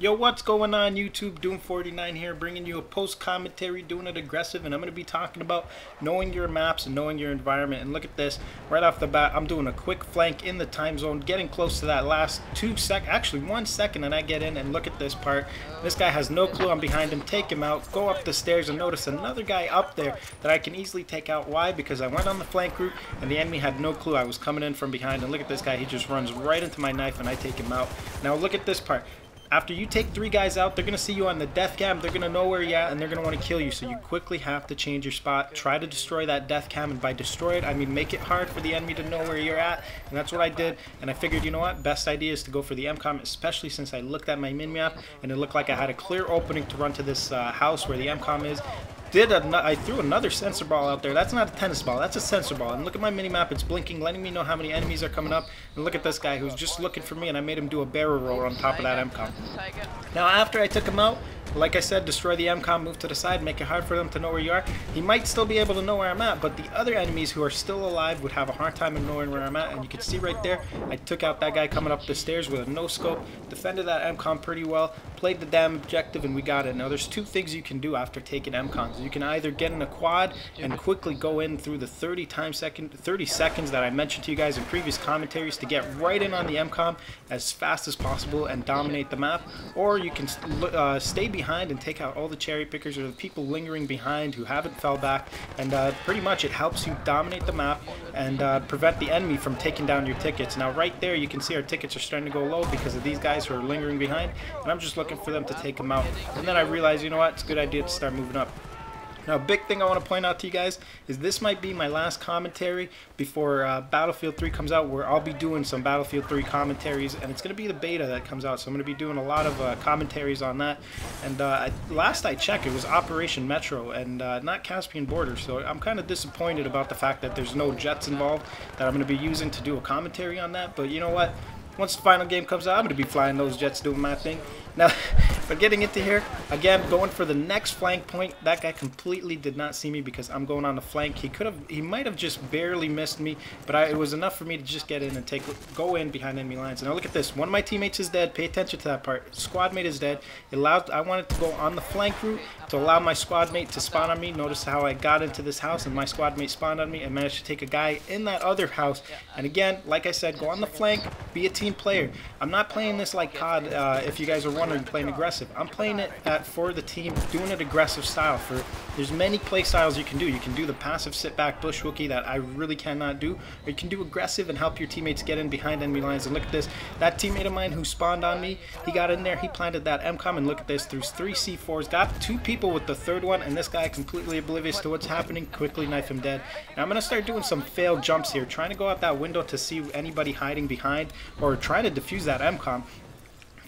Yo, what's going on YouTube? Doom49 here, bringing you a post commentary, doing it aggressive, and I'm going to be talking about knowing your maps and knowing your environment. And look at this, right off the bat, I'm doing a quick flank in the time zone, getting close to that last 1 second, and I get in, and look at this part. This guy has no clue I'm behind him. Take him out, go up the stairs, and notice another guy up there that I can easily take out. Why? Because I went on the flank route, and the enemy had no clue I was coming in from behind. And look at this guy, he just runs right into my knife, and I take him out. Now look at this part. After you take 3 guys out, they're going to see you on the death cam, they're going to know where you're at, and they're going to want to kill you. So you quickly have to change your spot, try to destroy that death cam, and by destroy it, I mean make it hard for the enemy to know where you're at. And that's what I did, and I figured, you know what, best idea is to go for the MCOM, especially since I looked at my min-map, and it looked like I had a clear opening to run to this house where the MCOM is. I threw another sensor ball out there. That's not a tennis ball, that's a sensor ball. And look at my mini-map, it's blinking, letting me know how many enemies are coming up. And look at this guy who's just looking for me, and I made him do a barrel roll on top of that MCOM. Now after I took him out, like I said, destroy the MCOM, move to the side, make it hard for them to know where you are. He might still be able to know where I'm at, but the other enemies who are still alive would have a hard time in knowing where I'm at. And you can see right there, I took out that guy coming up the stairs with a no-scope, defended that MCOM pretty well, played the damn objective, and we got it. Now there's 2 things you can do after taking MCOMs. You can either get in a quad and quickly go in through the 30 seconds that I mentioned to you guys in previous commentaries to get right in on the MCOM as fast as possible and dominate the map, or you can stay behind and take out all the cherry pickers or the people lingering behind who haven't fell back, and pretty much it helps you dominate the map and prevent the enemy from taking down your tickets. Now right there you can see our tickets are starting to go low because of these guys who are lingering behind, and I'm just looking for them to take them out. And then I realized, you know what, it's a good idea to start moving up. Now, a big thing I want to point out to you guys is this might be my last commentary before Battlefield 3 comes out, where I'll be doing some Battlefield 3 commentaries, and it's going to be the beta that comes out, so I'm going to be doing a lot of commentaries on that. And last I checked, it was Operation Metro and not Caspian Border, so I'm kind of disappointed about the fact that there's no jets involved that I'm going to be using to do a commentary on that. But you know what? Once the final game comes out, I'm going to be flying those jets doing my thing. Now, but getting into here, again, going for the next flank point. That guy completely did not see me because I'm going on the flank. He might have just barely missed me, but it was enough for me to just get in and go in behind enemy lines. And now look at this. One of my teammates is dead. Pay attention to that part. Squad mate is dead. I wanted to go on the flank route to allow my squad mate to spawn on me. Notice how I got into this house and my squad mate spawned on me and managed to take a guy in that other house. And again, like I said, go on the flank, be a team player. I'm not playing this like COD, if you guys are wondering, playing aggressive. I'm playing it for the team, doing it aggressive style. There's many play styles you can do. You can do the passive sit back bushwookie that I really cannot do, or you can do aggressive and help your teammates get in behind enemy lines. And look at this, that teammate of mine who spawned on me, he got in there, he planted that MCOM, and look at this, there's 3 C4s, got 2 people with the 3rd one, and this guy completely oblivious to what's happening, quickly knife him dead. Now I'm going to start doing some failed jumps here, trying to go out that window to see anybody hiding behind, or trying to defuse that MCOM.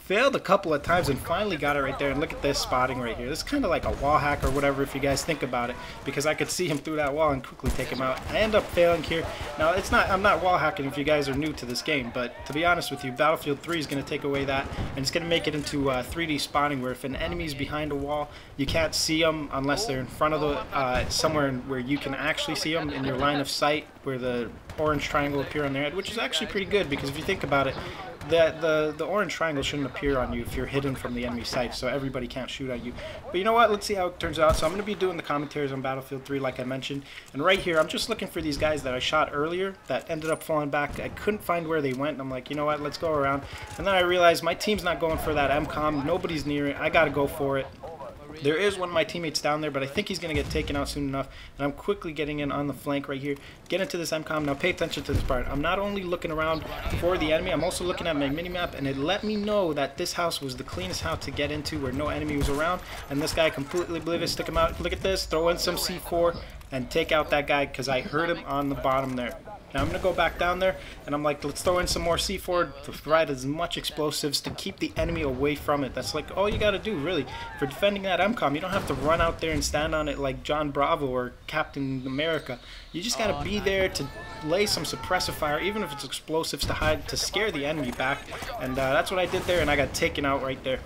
Failed a couple of times and finally got it right there. And look at this spotting right here. This is kind of like a wall hack or whatever if you guys think about it, because I could see him through that wall and quickly take him out. I end up failing here. Now I'm not wall hacking if you guys are new to this game, but to be honest with you, Battlefield 3 is going to take away that, and it's going to make it into 3D spotting, where if an enemy's behind a wall, you can't see them unless they're in front of the somewhere where you can actually see them in your line of sight, where the orange triangle appear on their head, which is actually pretty good, because if you think about it, the orange triangle shouldn't appear on you if you're hidden from the enemy sight, so everybody can't shoot at you. But you know what, let's see how it turns out. So I'm going to be doing the commentaries on Battlefield 3 like I mentioned, and right here I'm just looking for these guys that I shot earlier that ended up falling back. I couldn't find where they went, and I'm like, you know what, let's go around. And then I realized my team's not going for that MCOM, nobody's near it, I gotta go for it. There is one of my teammates down there, but I think he's going to get taken out soon enough, and I'm quickly getting in on the flank right here. Get into this MCOM. Now pay attention to this part. I'm not only looking around for the enemy, I'm also looking at my minimap, and it let me know that this house was the cleanest house to get into where no enemy was around, and this guy completely oblivious, took him out. Look at this, throw in some C4 and take out that guy because I heard him on the bottom there. Now I'm going to go back down there, and I'm like, let's throw in some more C4 to provide as much explosives to keep the enemy away from it. That's like all you got to do, really, for defending that MCOM. You don't have to run out there and stand on it like John Bravo or Captain America. You just got to be there to lay some suppressive fire, even if it's explosives, to hide, to scare the enemy back. And that's what I did there, and I got taken out right there.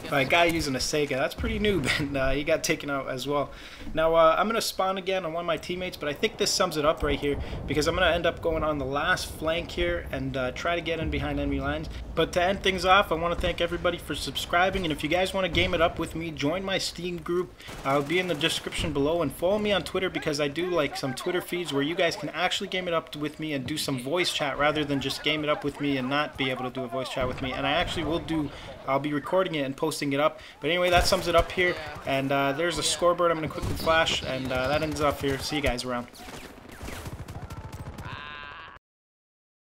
By a guy using a Sega. That's pretty noob, and he got taken out as well. Now, I'm going to spawn again on one of my teammates, but I think this sums it up right here, because I'm going to end up going on the last flank here and try to get in behind enemy lines. But to end things off, I want to thank everybody for subscribing, and if you guys want to game it up with me, join my Steam group. I'll be in the description below, and follow me on Twitter, because I do like some Twitter feeds where you guys can actually game it up with me and do some voice chat rather than just game it up with me and not be able to do a voice chat with me. And I actually will do, I'll be recording it and posting it up. But anyway, that sums it up here, and there's a scoreboard I'm going to quickly flash, and that ends up here. See you guys around.